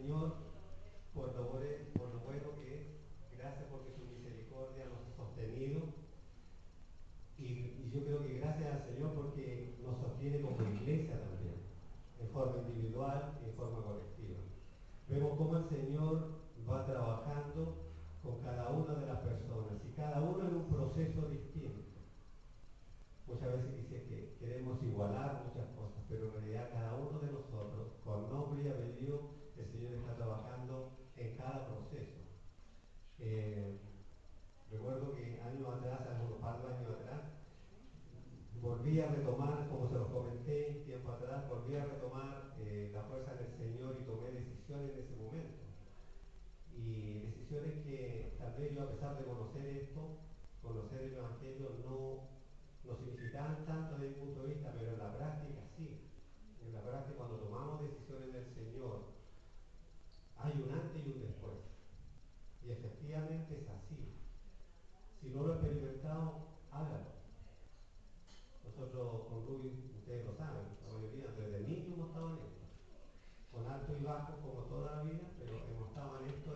Señor por lo bueno que es. Gracias porque su misericordia nos ha sostenido. Y yo creo que gracias al Señor porque nos sostiene como iglesia también, en forma individual y en forma colectiva. Vemos cómo el Señor va trabajando con cada una de las personas y cada uno en un proceso distinto. Muchas veces dice que queremos igualar muchas cosas, pero en realidad cada uno de nosotros, con nombre y apellido, el Señor está trabajando en cada proceso. Recuerdo que años atrás, algunos par de años atrás, volví a retomar, como se los comenté tiempo atrás, volví a retomar la fuerza del Señor y tomé decisiones en ese momento. Y decisiones que tal vez yo, a pesar de conocer esto, conocer el Evangelio, no significaban tanto desde mi punto de vista, pero en la práctica sí. En la práctica, cuando tomamos decisiones del Señor, hay un antes y un después. Y efectivamente es así. Si no lo he experimentado, hágalo. Nosotros con Rubí, ustedes lo saben, la mayoría, desde niños hemos estado en esto. Con altos y bajos como toda la vida, pero hemos estado en esto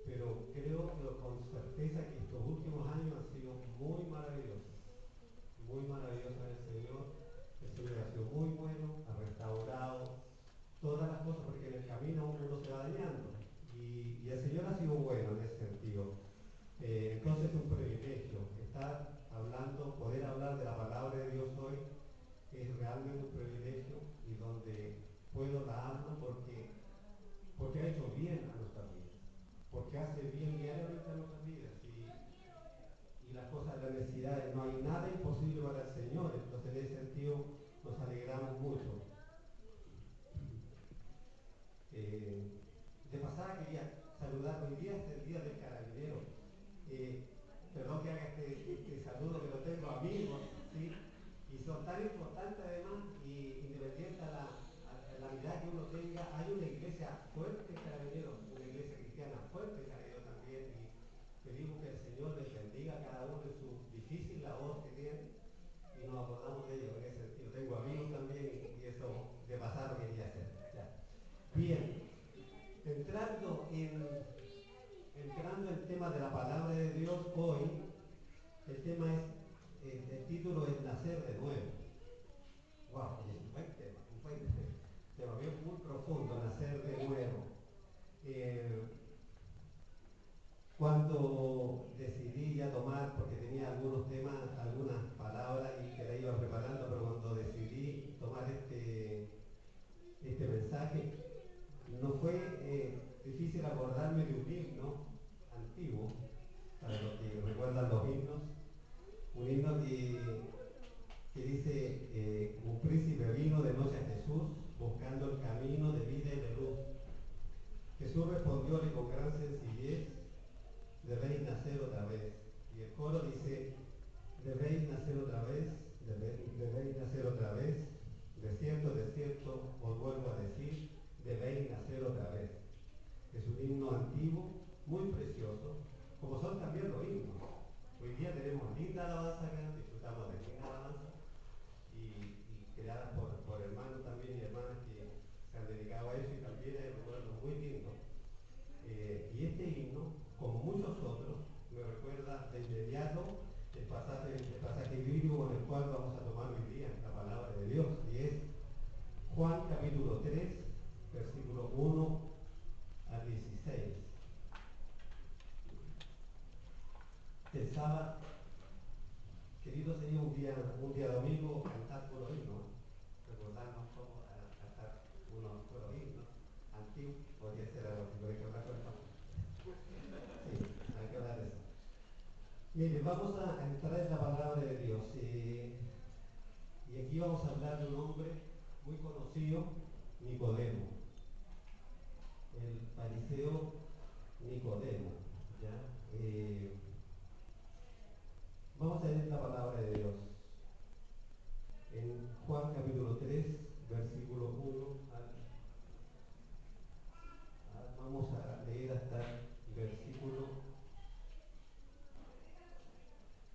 pero creo que con certeza que estos últimos años han sido muy maravillosos en el Señor. El Señor ha sido muy bueno, ha restaurado todas las cosas, porque en el camino uno se va dañando. Y el Señor ha sido bueno en ese sentido. Entonces es un privilegio poder hablar de la palabra de Dios hoy, es realmente un privilegio y donde puedo la hablo porque ha hecho bien a nuestras vidas, porque hace bien diariamente a nuestras vidas y las cosas, las necesidades, no hay nada imposible para el Señor, entonces en ese sentido nos alegramos mucho. De pasada quería saludar, hoy día es el Día del Carabinero. Perdón que haga este saludo, pero tengo amigos, ¿sí? Y son tan importantes además, y independiente a la mirada que uno tenga, hay una iglesia fuerte en Carabineros, una iglesia cristiana fuerte en Carabineros también, y pedimos que el Señor les bendiga a cada uno en su difícil labor que tienen, y nos acordamos de ellos en ese sentido. Tengo amigos también, y eso de pasar lo quería hacer. Ya. Bien, entrando en el tema de la palabra de Dios hoy, el tema es, el título es Nacer de nuevo. Wow, es un buen tema bien muy profundo, nacer de nuevo. Cuando decidí ya tomar, porque tenía algunos temas, algunas palabras y que la iba preparando, pero cuando decidí tomar este mensaje, no fue difícil acordarme de un himno antiguo, para los que recuerdan los himnos, un himno que dice, un príncipe vino de noche a Jesús, buscando el camino de vida y de luz. Jesús respondióle con gran sencillez, debéis nacer otra vez. Y el coro dice, debéis nacer otra vez, debéis nacer otra vez, de cierto, os vuelvo a decir, debéis nacer otra vez. Es un himno antiguo, muy precioso, como son también los himnos. Hoy día tenemos linda alabanza acá, disfrutamos de linda alabanza, y creadas por hermanos también y hermanas que se han dedicado a eso, y también hay recuerdos muy lindos. Y este himno, como muchos otros, me recuerda de inmediato el pasaje bíblico con el cual vamos a tomar hoy día la palabra de Dios, y es Juan capítulo 3, versículo 1 al 16. El sábado, querido Señor, un día domingo cantar puro himno, recordarnos cómo cantar unos puros himnos antiguos, podría ser algo así, pero hay que hablar con el pastor. Sí, hay que hablar de eso. Miren, vamos a entrar en la palabra de Dios, y aquí vamos a hablar de un hombre muy conocido, Nicodemo, el fariseo Nicodemo, ¿ya? Vamos a leer la palabra de Dios en Juan capítulo 3, versículo 1 vamos a leer hasta el versículo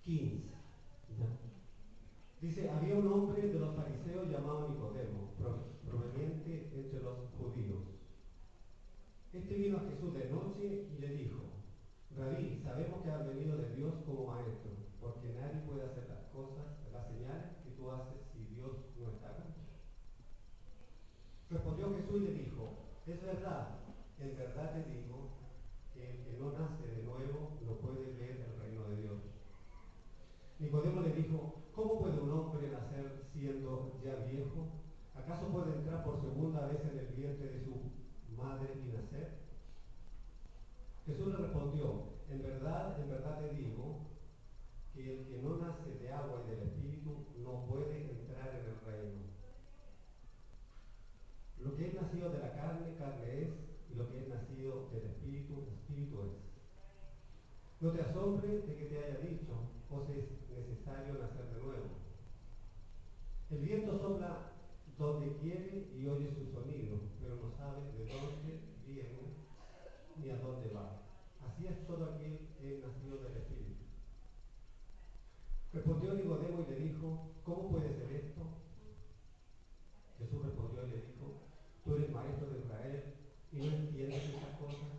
15. ¿Ya? Dice, había un hombre de los fariseos llamado Nicodemo, proveniente entre los judíos. Este vino a Jesús de noche y le dijo: Rabí, sabemos que has venido de Dios como maestro, porque nadie puede hacer las cosas, las señales que tú haces si Dios no está contigo. Respondió Jesús y le dijo: es verdad, en verdad te digo, que el que no nace de nuevo no puede ver el reino de Dios. Nicodemo le dijo: ¿cómo puede un hombre nacer siendo ya viejo? ¿Acaso puede entrar por segunda vez en el vientre de su madre y nacer? Jesús le respondió: en verdad te digo, que el que no nace de agua y del Espíritu no puede entrar en el reino. Lo que es nacido de la carne, carne es, y lo que es nacido del Espíritu, Espíritu es. No te asombres de que te haya dicho: os es necesario nacer de nuevo. El viento sopla donde quiere y oye su sonido, pero no sabe de dónde viene ni a dónde va. Así es todo aquel que es nacido del Espíritu. Respondió Nicodemo y le dijo: ¿cómo puede ser esto? Jesús respondió y le dijo: tú eres maestro de Israel y no entiendes estas cosas.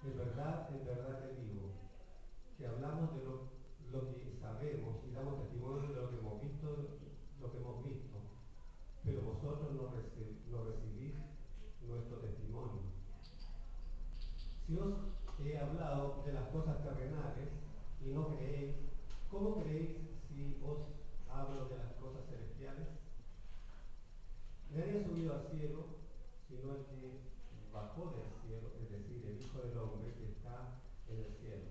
En verdad te digo, que hablamos de lo que sabemos y damos testimonio de lo que hemos visto, pero vosotros no recibís nuestro testimonio. Si os he hablado de las cosas terrenales y no creéis, ¿cómo creéis si os hablo de las cosas celestiales? Nadie ha subido al cielo, sino el que bajó del cielo, es decir, el Hijo del Hombre que está en el cielo.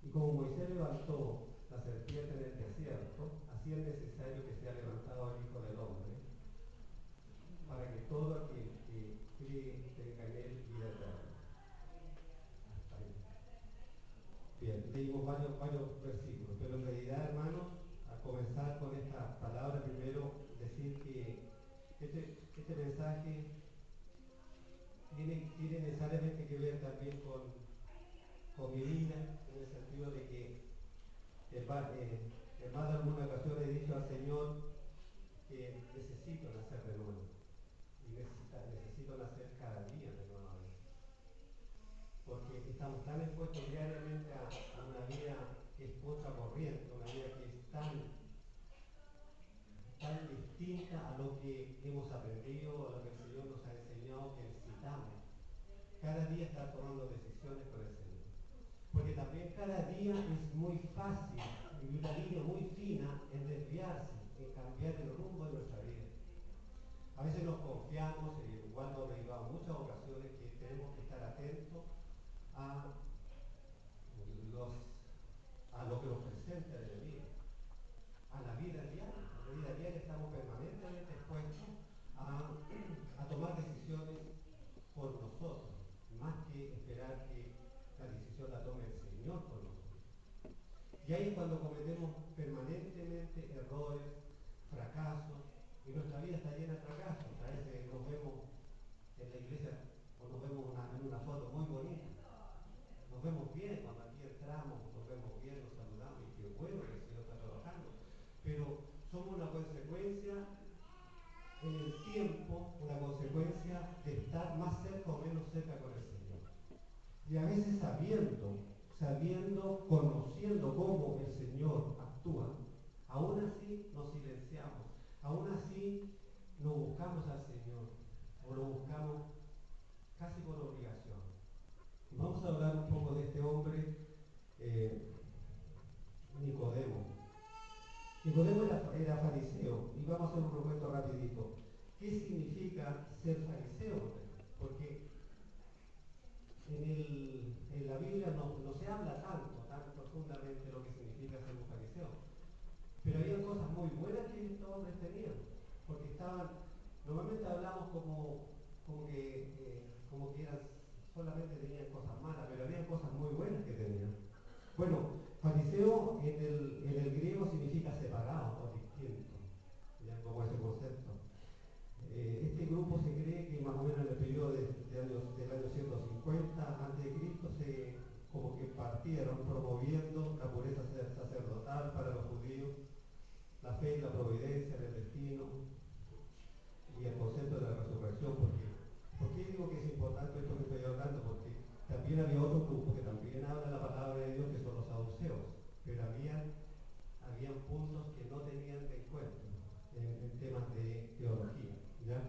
Y como Moisés levantó la serpiente en el desierto, así es necesario que sea levantado el Hijo del Hombre, para que todo aquel que cree tenga en él vida eterna. Hasta ahí. Bien, leímos varios versículos, pero en realidad, hermanos, a comenzar con esta palabra, primero decir que este mensaje tiene necesariamente que ver también con mi vida, en el sentido de que en más de alguna ocasión he dicho al Señor que necesito nacer de nuevo, y necesito nacer cada día de nuevo, porque estamos tan expuestos diariamente a una vida que es contracorriente, una vida que es tan distinta a lo que hemos aprendido, a lo que el Señor nos ha enseñado, que necesitamos cada día estar tomando decisiones con el Señor. Porque también cada día es muy fácil y una línea muy fina en desviarse, en cambiar el rumbo de nuestra vida. A veces nos confiamos, igual nos ha llevado muchas ocasiones, que tenemos que estar atentos a lo que nos presenta el enemigo, a la vida diaria. En la vida diaria estamos permanentemente expuestos a tomar decisiones por nosotros, más que esperar que la decisión la tome el Señor por nosotros. Y ahí es cuando cometemos permanentemente errores, fracasos, y nuestra vida está llena de fracasos. A veces nos vemos en la iglesia o nos vemos en una foto muy bonita. Nos vemos bien cuando aquí entramos, nos vemos bien, nos saludamos y qué bueno que el Señor está trabajando. Pero somos una consecuencia en el tiempo, una consecuencia de estar más cerca o menos cerca con el Señor. Y a veces sabiendo, conociendo cómo el Señor actúa, aún así nos silenciamos, aún así no buscamos al Señor, o lo buscamos casi por obligación. Y vamos a hablar un poco de este hombre, Nicodemo. Nicodemo era fariseo, y vamos a hacer un recuento rapidito. ¿Qué significa ser fariseo? Porque en la Biblia no se habla tan profundamente lo que significa ser un fariseo. Pero había cosas muy buenas que estos hombres tenían, porque normalmente hablamos como que eran, solamente tenían cosas malas, pero había cosas muy buenas que tenían. Bueno, fariseo en el griego significa separado o distinto, ya como ese concepto. Este grupo se cree que más o menos en el periodo del año 150 a.C. como que partieron promoviendo la pureza sacerdotal para los judíos, la fe, la providencia, el destino y el concepto de la resurrección, ¿Por qué digo que es importante esto que estoy hablando? Porque también había otro grupo que también habla la palabra de Dios, que son los saduceos, pero habían puntos que no tenían en cuenta en temas de teología, ¿ya?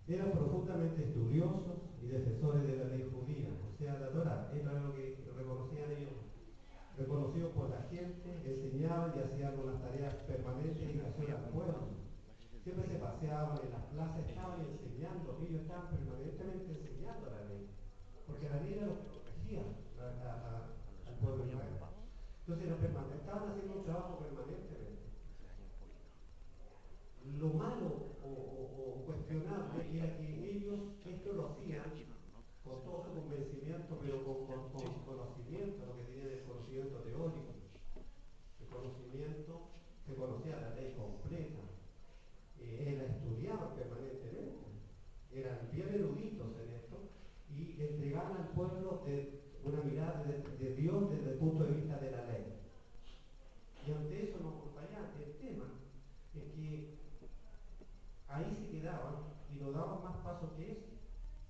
Eran profundamente estudiosos y defensores de la ley judía, o sea, la Torá, era lo que reconocían ellos, reconocidos por la gente, enseñaban y hacían unas tareas permanentes y educación al pueblo. Siempre se paseaban en las plazas, estaban enseñando, ellos estaban permanentemente enseñando la ley, porque la ley era lo que protegía al pueblo de Israel. Entonces estaban haciendo un trabajo permanentemente. Lo malo o cuestionable era que ellos esto lo hacían con todo su convencimiento, pero con conocimiento, lo que tiene el conocimiento teórico. El conocimiento, se conocía la ley completa, la estudiaban permanentemente, eran bien eruditos en esto y entregaban al pueblo una mirada de Dios desde el punto de vista de la ley. Y ante eso nos acompañaba. El tema es que ahí se quedaban y no daban más paso que ese,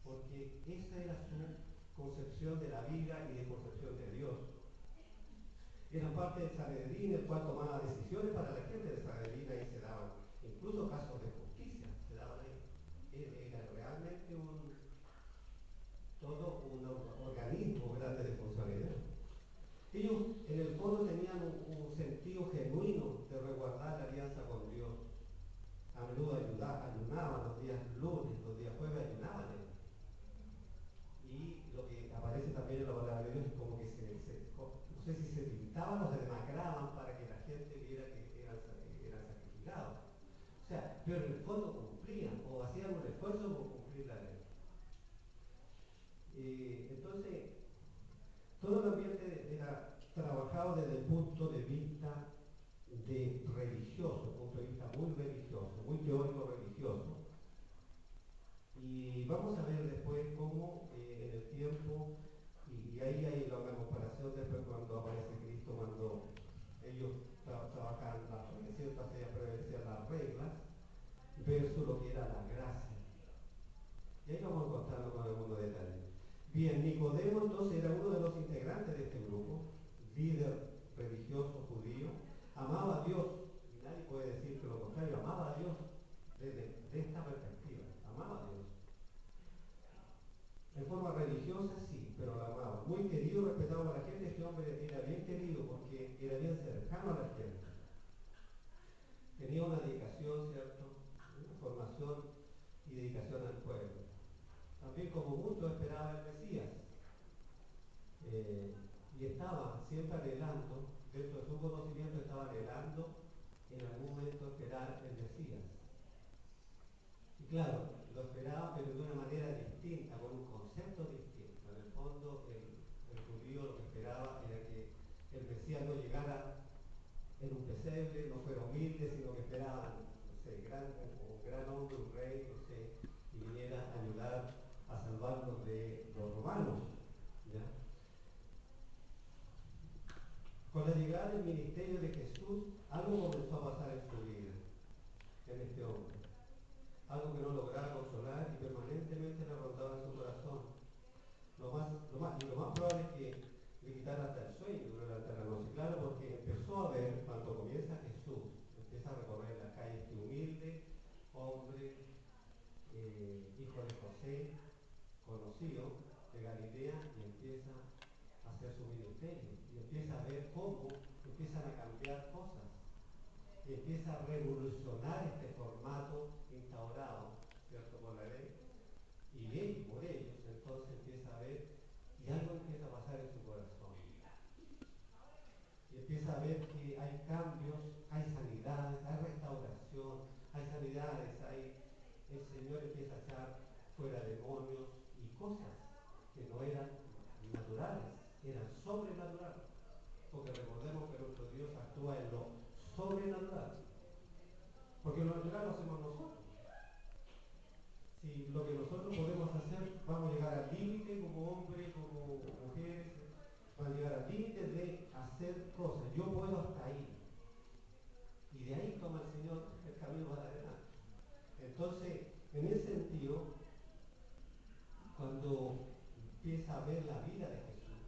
porque esa era su concepción de la vida y de concepción de Dios. Eran parte del Sanedrín, el cual tomaba decisiones para la gente del Sanedrín, ahí se daban incluso casos de justicia, se daban ahí. Era realmente todo un organismo grande de funcionalidad. Ellos en el fondo tenían un sentido genuino de resguardar la alianza con Dios. A menudo ayunaban los días lunes, los días jueves ayunaban ellos. Y lo que aparece también en la palabra de Dios es como que no sé si se pintaban o se demacraban para que la gente viera que eran sacrificados. O sea, pero en el fondo cumplían o hacían un esfuerzo por cumplir la ley. Entonces, todo el ambiente era trabajado desde el punto de vista de religioso, punto de vista muy religioso, muy teórico religioso. Y vamos a ver después cómo en el tiempo, y ahí hay una comparación después cuando aparece Cristo, cuando ellos trabajan las ciertas prevalecían las reglas, versus lo que era la gracia. Y ahí vamos a encontrarlo con algunos detalles. Bien, Nicodemo entonces era uno de los integrantes de este grupo, líder religioso judío, amaba a Dios, y nadie puede decir que lo contrario, amaba a Dios desde esta perspectiva, amaba a Dios. En forma religiosa sí, pero la amaba. Muy querido, respetado por la gente, este hombre era bien querido porque era bien cercano a la gente. Tenía una dedicación, ¿cierto? Una formación y dedicación al pueblo. También como muchos esperaba el Mesías. Y estaba siempre anhelando, dentro de su conocimiento estaba anhelando en algún momento esperar el Mesías. Y claro, lo esperaba pero de una manera distinta, con un concepto distinto. En el fondo, el judío lo que esperaba era que el Mesías no llegara en un pesebre, no fuera humilde, sino que esperaban, no sé, un gran hombre, un rey, no sé, y viniera a ayudar a salvarnos de los romanos. ¿Ya? Con la llegada del ministerio de Jesús, algo comenzó a pasar en su vida, en este hombre. Algo que no lograba controlar y permanentemente le rondaba en su corazón. Lo más probable es que le quitara hasta el sueño durante la noche. Claro, porque empezó a ver, cuando comienza Jesús, empieza a recorrer las calles, este humilde hombre, hijo de José, conocido de Galilea, y empieza a hacer su ministerio. Y empieza a ver cómo empiezan a cambiar cosas. Y empieza a revolucionar este formato instaurado, ¿cierto?, por la ley. Y él, por ellos, entonces empieza a ver, y algo empieza a pasar en su corazón. Y empieza a ver que hay cambios, hay sanidades, hay restauración, hay sanidades, el Señor empieza a echar fuera demonios y cosas que no eran naturales, eran sobrenaturales. Porque recordemos que nuestro Dios actúa en lo sobrenatural. Porque lo natural lo hacemos nosotros. Si lo que nosotros podemos hacer, vamos a llegar al límite como hombres, como mujeres, vamos a llegar al límite de hacer cosas. Yo puedo hasta ahí. Y de ahí toma el Señor el camino para adelante. Entonces, En ese sentido, cuando empieza a ver la vida de Jesús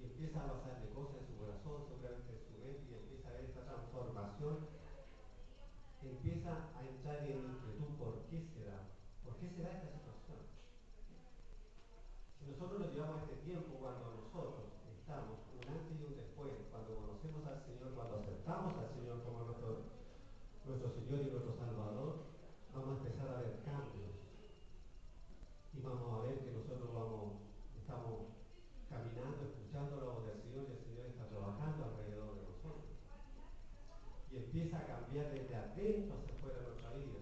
y empieza a pasarle cosas en su corazón, seguramente en su mente, y empieza a ver esta transformación, empieza a entrar en inquietud. ¿Por qué será? ¿Por qué será esta situación? Si nosotros nos llevamos este tiempo, cuando nosotros estamos un antes y un después, cuando conocemos al Señor, cuando aceptamos al Señor como nuestro Señor y nuestro Salvador, vamos a empezar a ver cambios. Y vamos a ver que nosotros estamos caminando, escuchando la voz del Señor, y el Señor está trabajando alrededor de nosotros. Y empieza a cambiar desde adentro hacia afuera nuestra vida.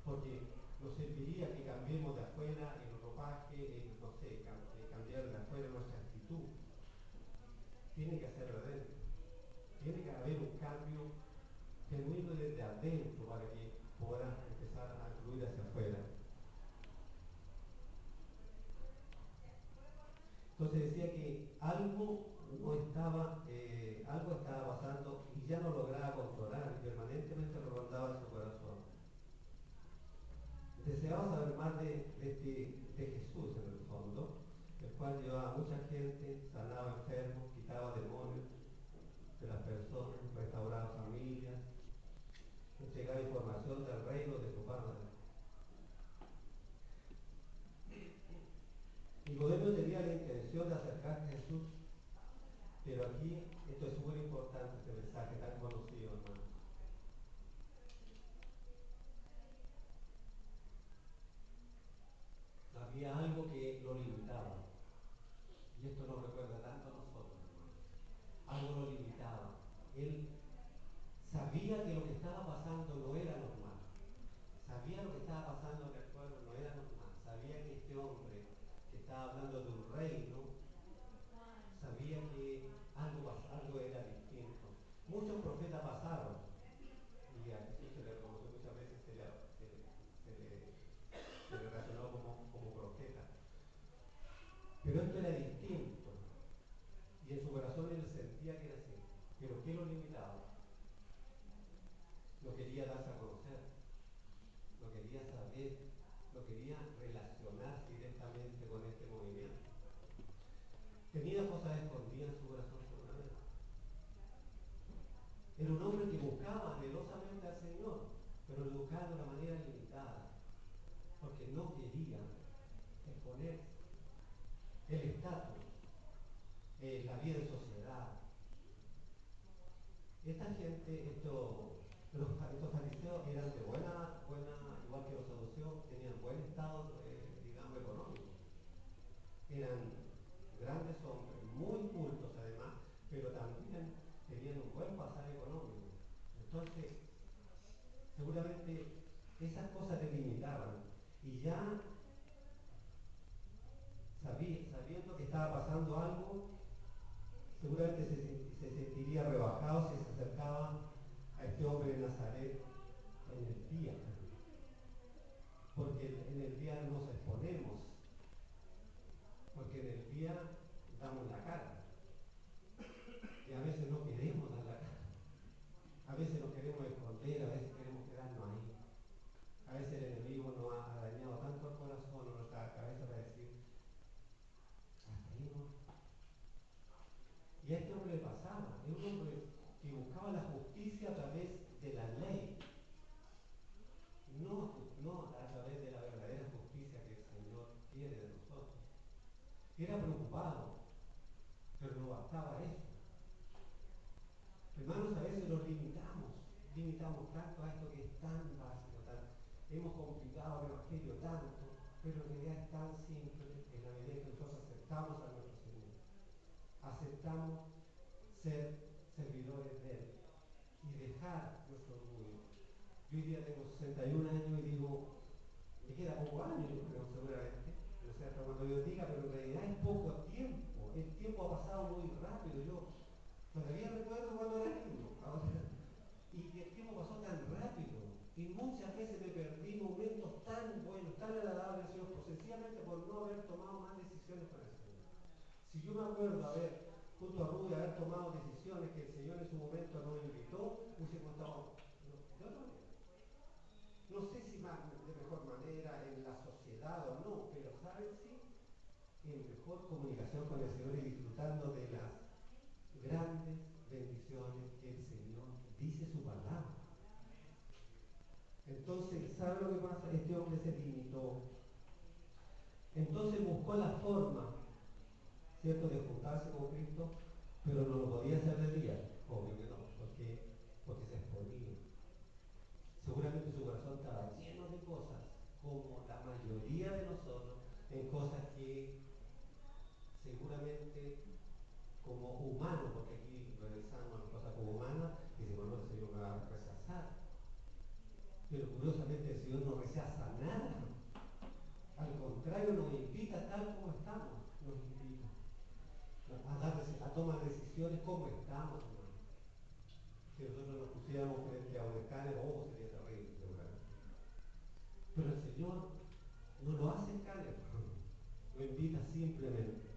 Porque nos serviría que cambiemos de afuera el ropaje, no sé, cambiar de afuera nuestra actitud. Tiene que ser de adentro. Tiene que haber un cambio genuino desde adentro para que pueda empezar a fluir hacia afuera. Entonces decía que algo estaba pasando y ya no lograba controlar, y permanentemente lo rondaba en su corazón. Deseaba saber más de Jesús en el fondo, el cual llevaba a mucha gente, sanaba enfermos, quitaba demonios de las personas, restauraba familias, entregaba información del reino de su Padre. Nicodemo tenía la intención de acercarse a Jesús, pero aquí esto es muy importante, este mensaje tan conocido, hermano. Había algo que lo limitaba, y esto nos recuerda tanto a nosotros, hermano. Algo lo limitaba. Él sabía que lo que estaba pasando no era normal. Sabía lo que estaba pasando en el pueblo no era normal. Sabía que este hombre que estaba hablando de un reino, sabía que algo era distinto. Muchos profetas pasaron, y a Jesús se le reconoció muchas veces, se le relacionó como profeta. Pero esto era distinto. Y en su corazón él sentía que era así. Pero ¿qué lo limitaba? No quería darse a conocer, no quería saber, no quería relacionarse directamente con este movimiento. Tenía cosas escondidas en su corazón seguramente. Era un hombre que buscaba anhelosamente al Señor, pero lo buscaba de una manera limitada, porque no quería exponerse. El estatus, la vida en sociedad. Esta gente, estos fariseos eran de buena, igual que los saduceos, tenían buen estado, digamos, económico. Eran grandes hombres, muy cultos además, pero también tenían un buen pasaje económico. Entonces, seguramente esas cosas te limitaban. Y ya sabiendo que estaba pasando algo, seguramente se sentiría rebajado si se acercaba a este hombre de Nazaret en el día. Porque en el día nos exponemos, porque en el día damos la cara. Y a veces no queremos dar la cara. A veces nos queremos esconder, a veces queremos quedarnos ahí. A veces el enemigo nos ha dañado tanto el corazón o nuestra cabeza para decir, hasta ahí no. Y a este hombre le pasaba, es un hombre que buscaba la justicia a través de la ley, no a través de la verdadera justicia que el Señor quiere de nosotros. Era preocupado, pero no bastaba eso. Hermanos, a veces nos limitamos tanto a esto que es tan básico, hemos complicado el Evangelio tanto, pero en realidad es tan simple en la medida que nosotros aceptamos a nuestro Señor. Aceptamos ser servidores de Él y dejar nuestro orgullo. Yo hoy día tengo 61 años y digo, me queda poco años, yo creo, seguramente, no sé hasta cuando yo diga, pero en realidad es poco tiempo. El tiempo ha pasado muy rápido. Yo todavía recuerdo cuando era niño, y el tiempo pasó tan rápido, y muchas veces me perdí momentos tan buenos, tan agradables, Dios, sencillamente por no haber tomado más decisiones para el Señor. Si yo me acuerdo junto a Rubia, haber tomado decisiones que el Señor en su momento nos invitó, hubiese contado de otra manera. No no sé si más, de mejor manera en la sociedad o no, pero saben sí, en mejor comunicación con el Señor y disfrutando de las grandes bendiciones que el Señor dice su palabra. Entonces, ¿sabe lo que pasa? Este hombre se limitó. Entonces buscó la forma, ¿cierto?, de juntarse con Cristo, pero no lo podía hacer de día. Obvio que no, porque se exponía. Seguramente su corazón estaba lleno de cosas, como la mayoría de nosotros, en cosas que seguramente como humanos, porque aquí realizamos las cosas como humanas, y decimos, no, el Señor me va a rechazar. Pero curiosamente el Señor no rechaza nada. Al contrario, nos invita tal como estamos, nos invita a tomar decisiones como estamos, hermano. Si nosotros nos pusiéramos frente a un escáner, sería terrible, seguramente. Pero el Señor no lo hace escáner, lo invita simplemente.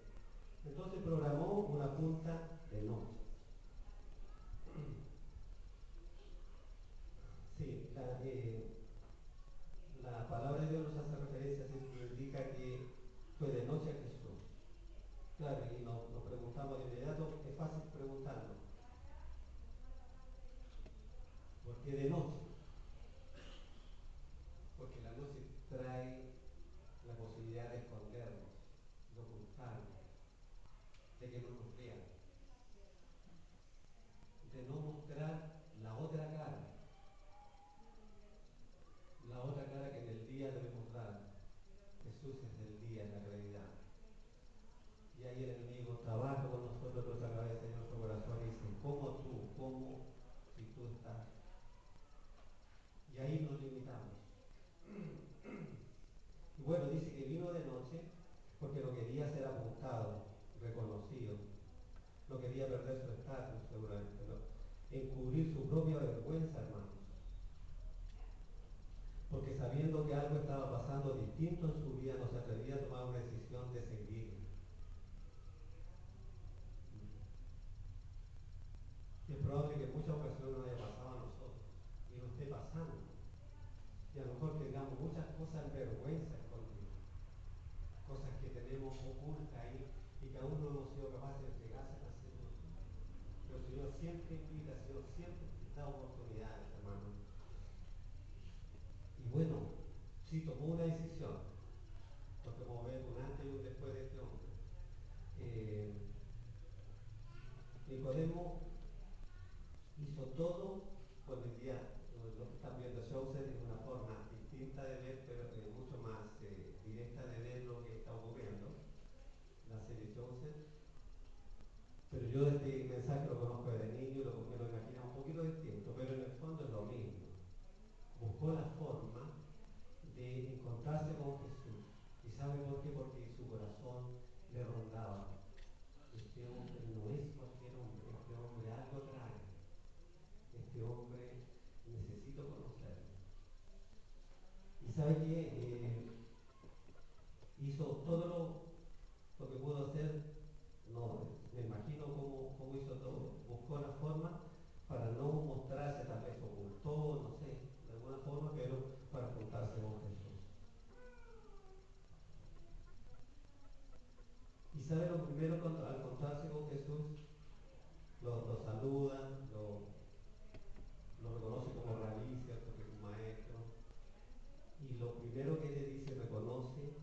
Entonces programó una punta de noche. Sí, la palabra de Dios nos hace referencia, nos indica que fue de noche a Jesús. Claro, y nos preguntamos de inmediato, es fácil preguntarnos, ¿por qué de noche? Porque la noche trae la posibilidad de escondernos, de ocultarnos, de que no nos vean, de no mostrar la otra cara que en el día debemos dar. Jesús es el día, en la realidad. Y ahí el enemigo trabaja con nosotros nuestra cabeza y nuestro corazón y dice, ¿cómo tú? ¿Cómo si tú estás? Y ahí nos limitamos. Y bueno, dice que vino de noche porque no quería ser apuntado, reconocido, no quería perder su estatus seguramente, ¿no? Encubrir su propia vergüenza, hermanos. Porque sabiendo que algo estaba pasando distinto en su vida, no se atrevía a tomar una decisión de seguir. Es probable que en muchas ocasiones nos haya pasado a nosotros y nos esté pasando. Y a lo mejor tengamos muchas cosas en vergüenza escondidas, cosas que tenemos ocultas ahí y que aún no hemos sido capaces de entregarse a hacer. Pero el Señor siempre invita, el Señor siempre da oportunidades, hermano. Y bueno, sí tomó una decisión, porque como ven, un antes y un después de este hombre. Nicodemo hizo todo, bueno, hoy día lo que están viendo Chaucer es una forma distinta de ver, pero mucho más directa de ver lo que está ocurriendo, la serie Chaucer. Pero yo este mensaje lo conozco desde niño y me lo imaginaba un poquito distinto, pero en el fondo es lo mismo. Buscó la forma de encontrarse con Jesús. ¿Y sabe por qué? Porque su corazón le rondaba. Este hombre no es cualquier hombre, este hombre algo trae. Este hombre necesito conocerlo. ¿Y sabe qué? Hizo todo lo que pudo hacer. No, me imagino cómo hizo todo. Buscó la forma para no mostrarse, tal vez ocultó, no sé, de alguna forma, pero para juntarse con Jesús. ¿Y sabe lo primero al encontrarse con Jesús? Lo saludan, lo reconoce como rabí, ¿cierto? Que es un maestro. Y lo primero que le dice, reconoce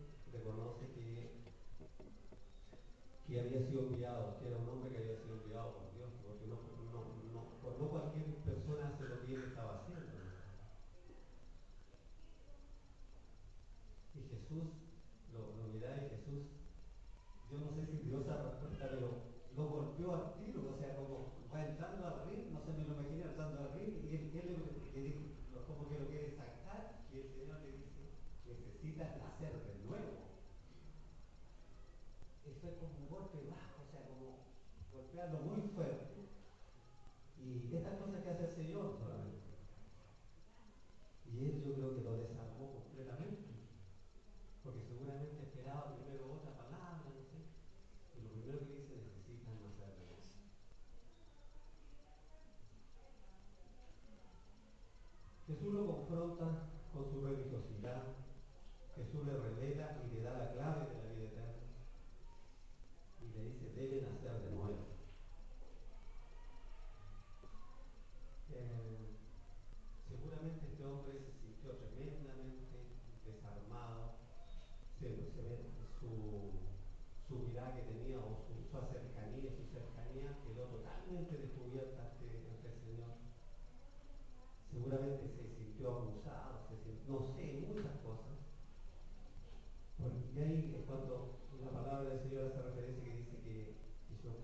que había sido enviado, que era un hombre que había sido enviado por Dios, porque no cualquier persona hace lo que él estaba haciendo. Y Jesús, lo mirá y Jesús, yo no sé si Dios esa respuesta, pero lo golpeó al tiro, o sea, como va entrando al ring, no se me lo imagina entrando al ring, y él le dice, como que lo quiere sacar, y el Señor le dice, necesitas nacer de nuevo. Eso es como un golpe bajo, o sea, como golpearlo muy fuerte. Y estas cosas que hace el Señor solamente. Y él yo creo que lo desarmó completamente, porque seguramente esperaba primero otra palabra, no sé. Y lo primero que dice, necesitan nacer de nuevo. Jesús lo confronta con su religiosidad, Jesús le revela y le da la clave de la vida eterna. Y le dice, deben nacer de nuevo. Seguramente este hombre se sintió tremendamente desarmado, se ve su mirada que tenía o su cercanía quedó totalmente descubierta ante el Señor. Seguramente se sintió abusado, no sé, muchas cosas. Porque ahí es cuando la palabra del Señor hace referencia que dice que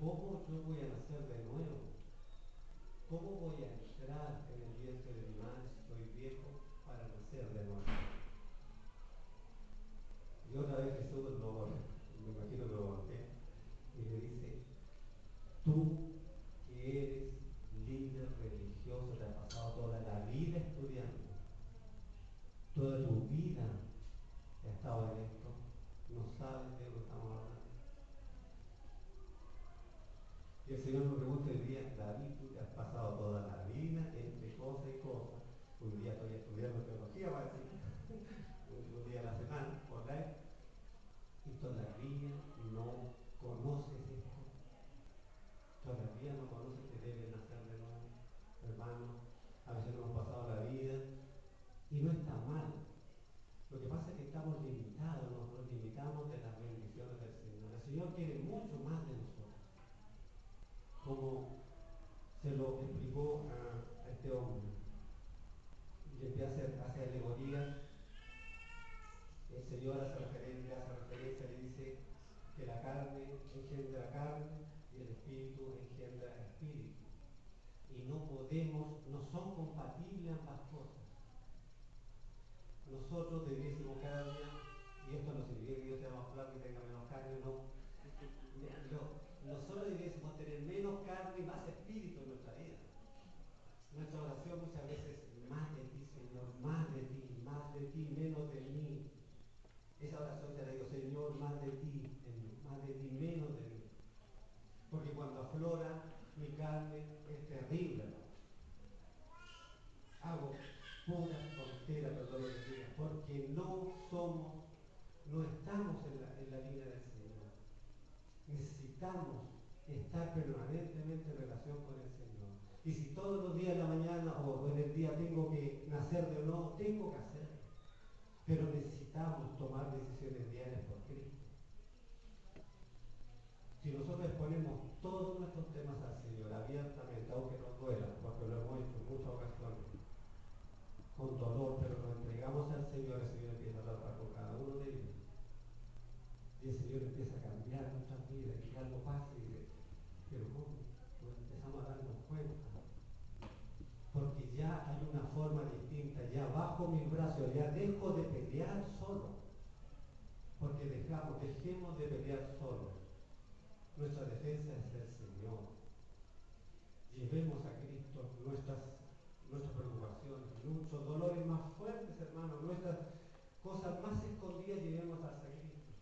¿cómo yo voy a nacer de nuevo? ¿Cómo voy a entrar en el vientre de mi madre si estoy viejo para nacer de nuevo? Y otra vez Jesús me imagino que lo voltea y le dice, tú que eres líder religioso, te has pasado toda la vida estudiando, toda tu vida has estado en esto, no sabes de lo que estamos hablando. Y el Señor me pregunta hoy día, David, tú te has pasado toda la vida entre cosas y cosas. Hoy día estoy estudiando teología, va a decir, un día a la semana, por ahí, y todavía no conoces esto. Todavía no conoces que debes nacer de nuevo. Hermano, a veces nos hemos pasado la vida y no está mal. Lo que pasa es que estamos limitados, nos limitamos de las bendiciones del Señor. El Señor quiere mucho más de nosotros. Como se lo explicó a este hombre. Y empieza a hacer alegorías. El Señor hace referencia, le dice que la carne engendra carne y el espíritu engendra espíritu. Y no son compatibles ambas cosas. Nosotros debiésemos cada día, y esto no significa que Dios sea más flaco y tenga menos carne, no. Nosotros debiésemos tener menos carne y más espíritu en nuestra vida. Nuestra oración muchas veces, más de ti, Señor, más de ti, menos de mí. Esa oración te la digo, Señor, más de ti, menos de mí. Porque cuando aflora mi carne es terrible, ¿no? Hago pura tontera, perdón lo que diga, porque no estamos en la línea del Señor. Necesitamos estar permanentemente en relación con el Señor. Y si todos los días en la mañana o en el día tengo que nacer de nuevo, tengo que hacerlo. Pero necesitamos tomar decisiones diarias por Cristo. Si nosotros exponemos todos nuestros temas al Señor abiertamente, aunque nos duela, porque lo hemos hecho en muchas ocasiones, con dolor, pero nos entregamos al Señor empieza a tratar con cada uno de ellos. Y el Señor empieza a cambiar nuestras vidas y algo pasa y dice, pero ¿cómo? Pues empezamos a darnos cuenta. Porque ya hay una forma distinta, ya bajo mis brazos, ya dejo de pelear solo. Porque dejemos de pelear solos. Nuestra defensa es el Señor. Llevemos a Cristo nuestras preocupaciones, nuestros dolores más fuertes, hermanos, nuestras cosas más escondidas, llevemos hacia Cristo.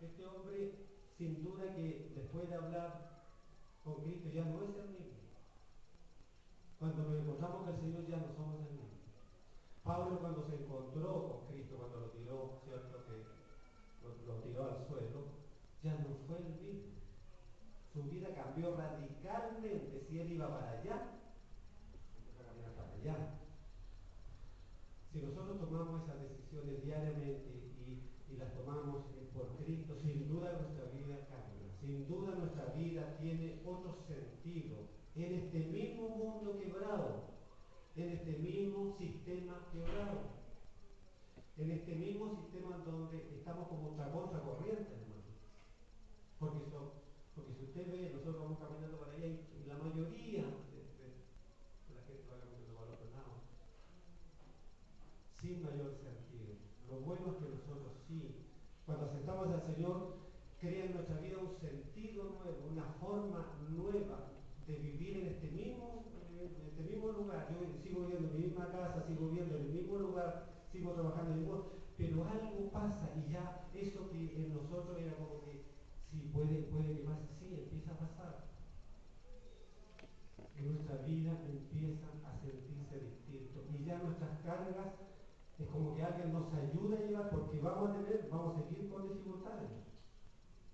Este hombre, sin duda que después de hablar con Cristo, ya no es el mismo. Cuando nos encontramos con el Señor, ya no somos el mismo. Pablo, cuando se encontró con Cristo, cuando lo tiró, ¿cierto? Que lo tiró al suelo, ya no fue el mismo. Su vida cambió radicalmente. Si él iba para allá, empezó a caminar para allá. Si nosotros tomamos esas decisiones diariamente y las tomamos por Cristo, sin duda nuestra vida cambia. Sin duda nuestra vida tiene otro sentido en este mismo mundo quebrado, en este mismo sistema quebrado, en este mismo sistema donde estamos como contracorriente, hermano. Porque si usted ve, nosotros vamos caminando para allá y la mayoría de la gente va caminando para el otro lado, sin mayor sentido. Lo bueno es que nosotros sí, cuando aceptamos al Señor, crea en nuestra vida un sentido nuevo, una forma nueva de vivir en este mismo lugar. Yo sigo viviendo en mi misma casa, sigo viviendo en el mismo lugar, sigo trabajando en el mismo, pero algo pasa y ya eso que en nosotros era como que sí, puede que pase, sí, empieza a pasar. En nuestra vida empiezan a sentirse distintos. Y ya nuestras cargas es como que alguien nos ayuda a llevar, porque vamos a seguir con dificultades.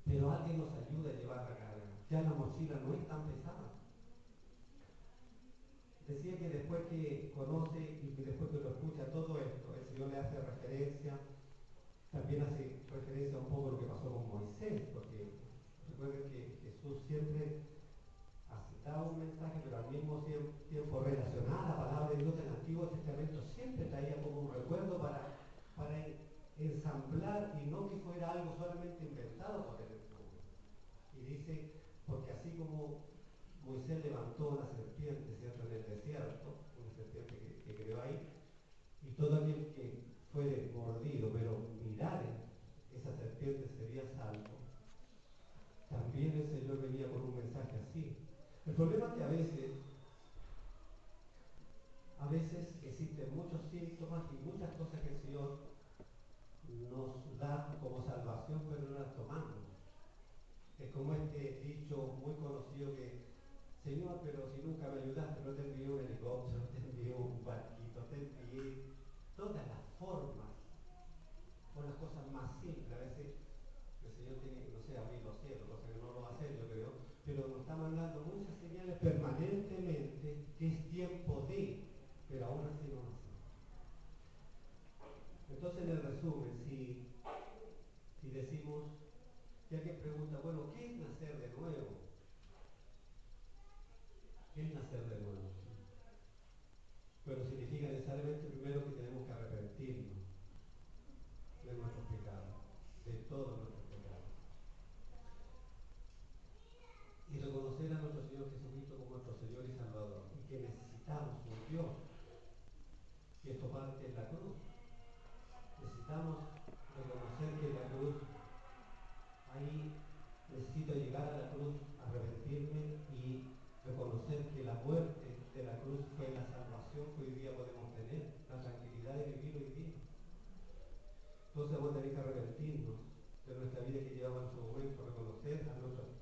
Pero alguien nos ayuda a llevar la carga. Ya la mochila no es tan pesada. Decía que después que conoce y que después que lo escucha todo esto, el Señor le hace referencia, también hace referencia un poco a lo que pasó con Moisés, porque recuerden que Jesús siempre daba un mensaje, pero al mismo tiempo relacionada la palabra de Dios del Antiguo Testamento, siempre traía como un recuerdo para ensamblar y no que fuera algo solamente inventado por el pueblo. Y dice, porque así como Moisés levantó una serpiente, ¿cierto?, en el desierto, una serpiente que creó ahí, y todo aquel que fuere mordido, pero mirare esa serpiente sería salvo. También el Señor venía con un mensaje así. El problema es que a veces existen muchos síntomas y muchas cosas que el Señor nos da como salvación, pero no las tomamos. Es como este dicho muy conocido que, Señor, pero si nunca me ayudaste, no te envié un helicóptero, no te envié un barquito, te envié todas las formas, o las cosas más simples. A veces el Señor tiene, no sé, abrir los cielos, cosa que no lo va a hacer, yo creo, pero nos está mandando muchas señales permanentemente que es tiempo de, pero aún así no lo hacemos. Entonces, en el resumen, si decimos, si alguien pregunta, bueno, ¿qué es nacer de nuevo? ¿Qué es nacer de nuevo? Bueno, significa necesariamente primero que tenemos que arrepentirnos de nuestros pecados, de todos nuestros pecados. Y reconocer a nuestro Señor Jesucristo como nuestro Señor y Salvador, y que necesitamos un Dios. Y esto parte en la cruz. Necesitamos reconocer que en la cruz, ahí necesito llegar a la cruz, arrepentirme y reconocer que la muerte de la cruz fue la salvación que hoy día podemos tener, la tranquilidad de vivir hoy día. Entonces vamos a tener que arrepentirnos de nuestra vida que llevamos en su momento, reconocer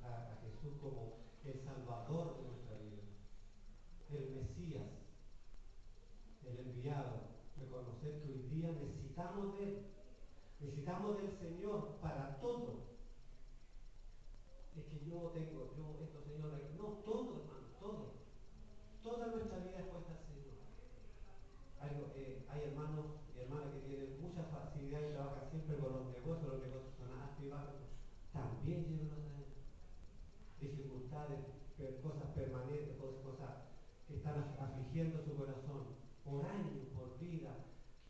a Jesús como el Salvador de nuestra vida, el Mesías, el enviado, reconocer que hoy día necesitamos de Él, necesitamos del Señor para todo. Es que esto Señor, no, todo hermano, todo. Toda nuestra vida es puesta al Señor. Hay hermanos y hermanas que tienen mucha facilidad y trabajan siempre con los negocios son altos y bajos. También llévenlos a Él. Dificultades, cosas permanentes, cosas que están afligiendo su corazón, por años, por vida,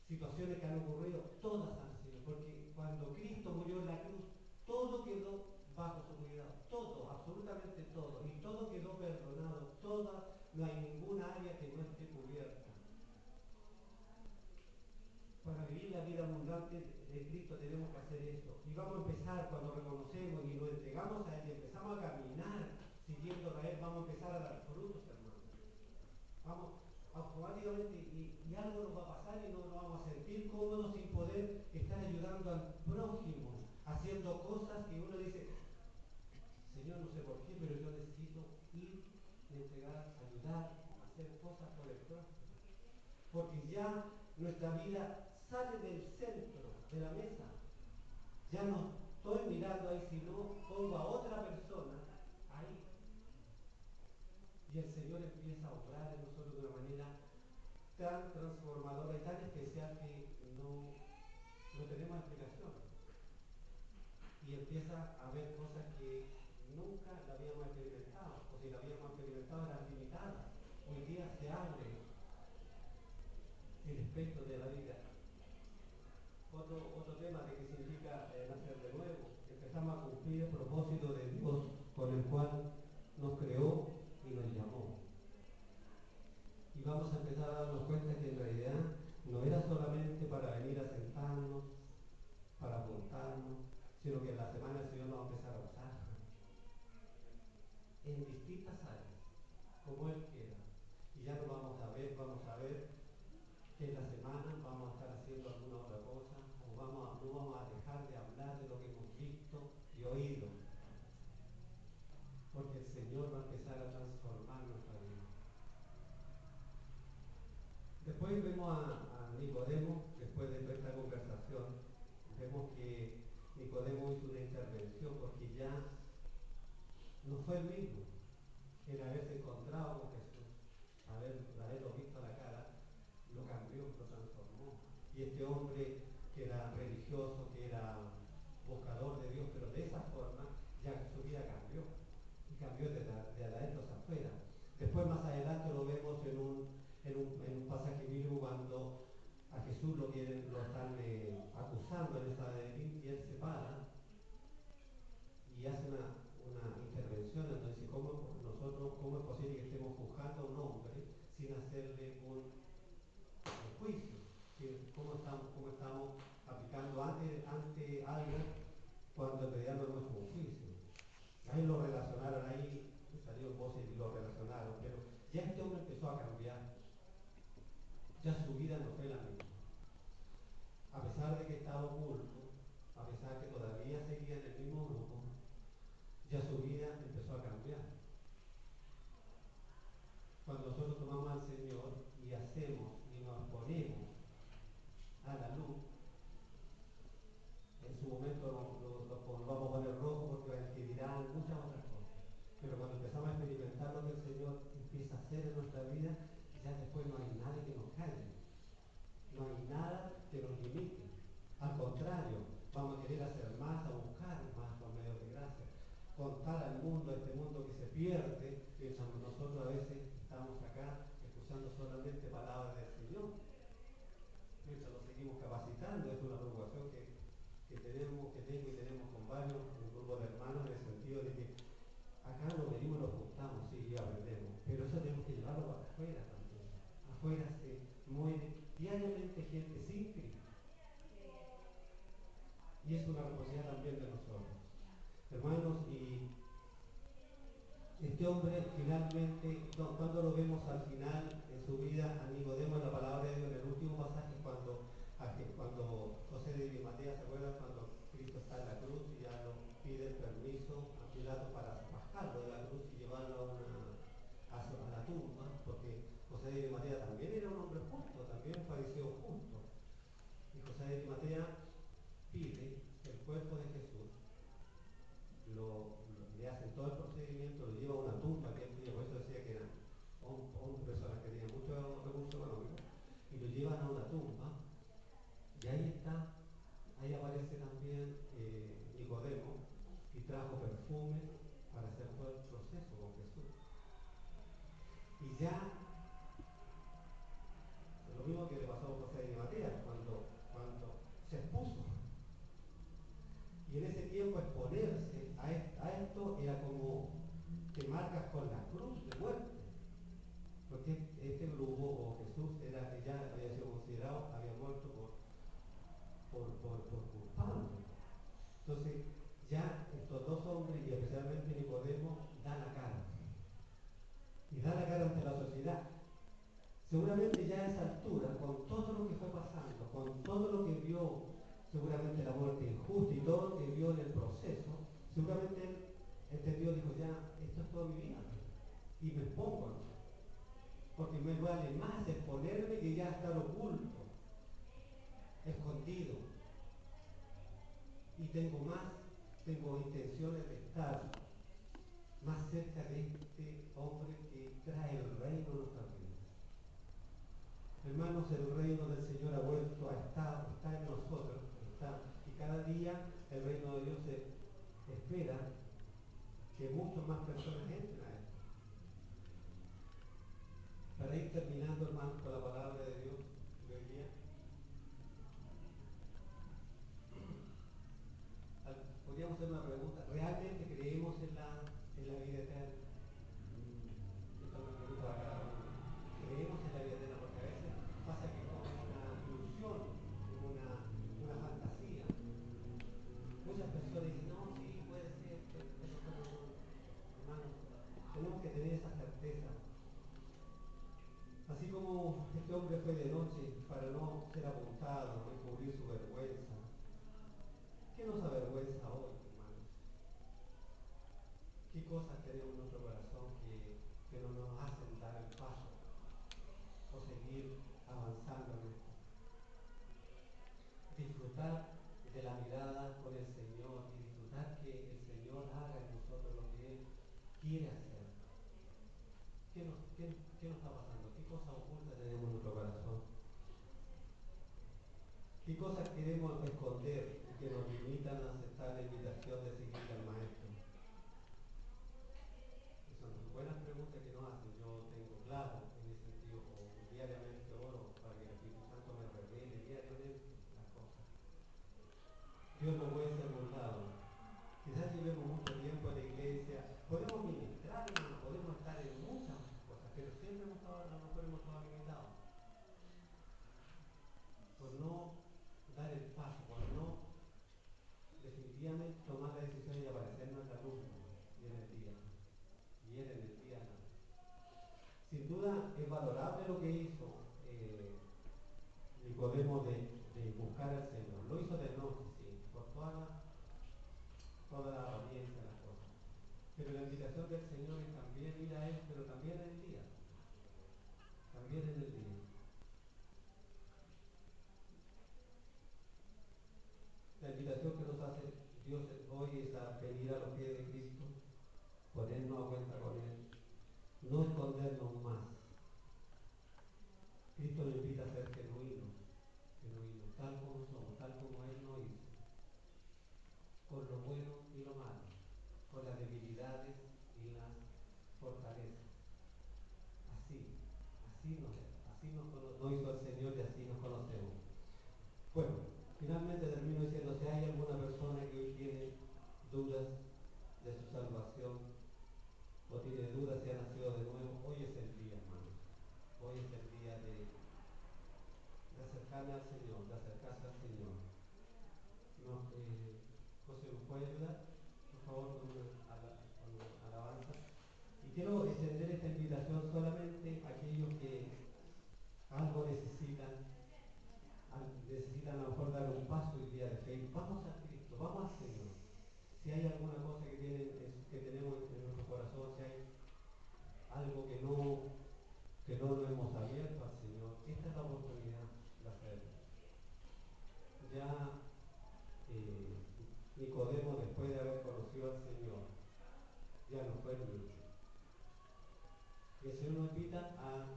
situaciones que han ocurrido, todas han sido, porque cuando Cristo murió en la cruz, todo quedó bajo su cuidado, todo, absolutamente todo, y todo quedó perdonado, no hay ninguna área que no esté cubierta. Para vivir la vida abundante de Cristo tenemos que hacer esto. Y vamos a empezar cuando reconocemos y nos entregamos a Él y empezamos a caminar siguiendo a Él, vamos a empezar a dar frutos, hermanos. Vamos automáticamente y algo nos va a pasar y no nos vamos a sentir cómodos sin poder estar ayudando al prójimo, haciendo cosas que uno dice, Señor, no sé por qué, pero yo necesito ir, entregar, ayudar, hacer cosas por el prójimo. Porque ya nuestra vida sale del centro de la mesa. Ya no estoy mirando ahí, sino pongo a otra persona ahí. Y el Señor empieza a obrar en nosotros de una manera tan transformadora y tan especial que no tenemos explicación. Y empieza a ver cosas que nunca la habíamos experimentado, o si la habíamos experimentado eran limitadas. Hoy día se abre el espectro de la vida. Otro tema de qué significa nacer de nuevo. Empezamos a cumplir el propósito de Dios con el cual nos creó y nos llamó. Y vamos a empezar a darnos cuenta que en realidad no era solamente para venir a sentarnos, para juntarnos, sino que en la semana el Señor nos va a empezar a usar en distintas áreas, como Él quiera. Y ya no vamos a ver que en la semana vamos a estar haciendo alguna otra cosa, o no vamos a dejar de hablar de lo que hemos visto y oído, porque el Señor va a empezar a transformar nuestra vida. vemos a Nicodemo, después de toda esta conversación, vemos que Nicodemo hizo una intervención porque ya no fue el mismo. El haberse encontrado con Jesús, haberlo visto a la cara, lo cambió, lo transformó. Y este hombre que era religioso, que era buscador de Dios, pero de esa forma, ya su vida cambió. Y cambió de adentro hacia afuera. Después más adelante lo vemos en un pasaje bíblico cuando a Jesús lo están acusando en esa de y él se para y hace una intervención en donde dice cómo es posible que estemos juzgando a un hombre sin hacerle un juicio, cómo estamos aplicando ante algo cuando en realidad no es un juicio. Ahí lo relacionaron, ahí salió voces y lo relacionaron, pero ya este hombre empezó a cambiar, ya su vida no fue la misma. A pesar de que estaba oculto, a pesar de que todavía seguía en el mismo grupo, ya su vida empezó a cambiar. Cuando nosotros tomamos al Señor y hacemos y nos ponemos a la luz, en su momento lo vamos a poner rojo porque dirán muchas otras cosas. Pero cuando empezamos a experimentar lo que el Señor empieza a hacer en nuestra vida, ya después no hay nada que nos calle. No hay nada que nos limite. Al contrario, vamos a querer hacer más, a buscar más por medio de gracia. Contar al mundo, este mundo que se pierde, mientras nosotros a veces estamos acá escuchando solamente palabras del Señor. Mientras nos seguimos capacitando, es una preocupación que tengo y tenemos con varios, un grupo de hermanos, en el sentido de que acá nos venimos y nos juntamos, sí, y aprendemos, pero eso tenemos que llevarlo para afuera también. Afuera se muere diariamente gente sin Cristo. Y es una responsabilidad también de nosotros. Hermanos, y este hombre finalmente, cuando lo vemos al final en su vida, a Nicodemo en la palabra de Dios, en el último pasaje, cuando José de Arimatea, ¿se acuerdan? Cuando Cristo está en la cruz y ya lo pide el permiso a Pilato para bajarlo de la cruz y llevarlo a la tumba, porque José de Arimatea también era un hombre justo, también un fariseo justo. Y José de Arimatea pide el cuerpo de Jesús, le hacen todo el procedimiento, lo lleva a una tumba que él tenía, por eso decía que eran personas que tenían muchos recursos económicos, y lo llevan a una tumba, y ahí aparece también Nicodemo, y trajo perfume para hacer todo el proceso con Jesús. Y ya, es lo mismo que le pasó a José de Arimatea, cuando se expuso. Y en ese tiempo exponerse a esto era como te marcas con la cruz de muerte. Porque este grupo, o Jesús, ya había sido considerado, había muerto por culpable. Entonces, ya estos dos hombres, y especialmente Nicodemo, dan la cara. Y dan la cara ante la sociedad. Seguramente ya a esa altura, con todo lo que fue pasando, con todo lo que vio, seguramente la muerte injusta y todo lo que vio en el proceso, seguramente él entendió, dijo, ya, esto es toda mi vida. Y me expongo, ¿no? Porque me vale más exponerme que ya estar oculto, escondido. Y tengo intenciones de estar más cerca de este hombre que trae el reino a nuestras vidas. Hermanos, el reino del Señor ha vuelto a estar, está en nosotros, y cada día el reino de Dios espera que muchas más personas entren a él. Para ir terminando, hermanos, con la palabra de Dios de hoy día, podríamos hacer una pregunta: ¿realmente creemos en la vida eterna? Esto me pregunto a cada uno. ¿Creemos en la vida eterna? Porque a veces pasa que es como una ilusión, como una fantasía. Muchas personas dicen, no, sí, puede ser, pero hermanos, tenemos que tener esa certeza. Así como este hombre fue de noche para no ser apuntado, no encubrir su vergüenza. ¿Qué nos avergüenza hoy, hermanos? ¿Qué cosas tenemos en nuestro corazón que no nos hacen dar el paso o seguir avanzando en disfrutar de la mirada con el Señor y disfrutar que el Señor haga en nosotros lo que Él quiere hacer. ¿Qué nos está pasando? ¿Qué cosa oculta tenemos en nuestro corazón? ¿Qué cosas queremos esconder y que nos limitan a aceptar la invitación de seguir al Maestro? Son buenas preguntas que nos hacen. Yo tengo claro en ese sentido, o diariamente oro para que el Espíritu Santo me revele diariamente las cosas. Dios no puede ser burlado. Quizás llevemos mucho tiempo en la iglesia, podemos ministrar, hermano, podemos estar en muchas cosas, pero siempre a lo mejor hemos estado limitados por no dar el paso, por no definitivamente tomar la decisión y aparecernos en la luz y en el día. Y él en el día no. Sin duda es valorable lo que hizo Nicodemo de buscar al Señor. Lo hizo de noche, sí, por toda la apariencia de las cosas. Pero la invitación del Señor es también ir a Él, pero también en el día. También en el día. La invitación que nos hace Dios hoy es a venir a los pies de Cristo, ponernos a cuenta con Él, no escondernos más. Cristo nos invita a ser genuinos, tal como somos, tal como Él nos hizo, con lo bueno y lo malo, con las debilidades y las fortalezas. Así nos hizo el Señor y así nos conocemos. Bueno, finalmente termino diciendo, si hay alguna persona que hoy tiene dudas de su salvación o tiene dudas si ha nacido de nuevo, hoy es el día, hermanos. Hoy es el día de acercarme al Señor, de acercarse al Señor. No, José, ¿nos puede ayudar? Por favor, con una alabanza. Y quiero extender esta invitación solamente a aquellos que algo necesitan a lo mejor dar un paso hoy día de fe. Vamos a Cristo, vamos al Señor. Si hay alguna cosa que tenemos en nuestro corazón, si hay algo que no lo hemos abierto al Señor, esta es la oportunidad de hacerlo. Ya Nicodemo, después de haber conocido al Señor, ya no fue el mismo. Y el Señor nos invita a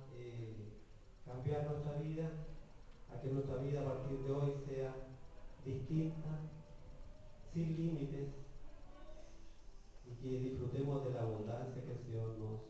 cambiar nuestra vida, a que nuestra vida a partir de hoy sea distinta, sin límites, y que disfrutemos de la abundancia que el Señor nos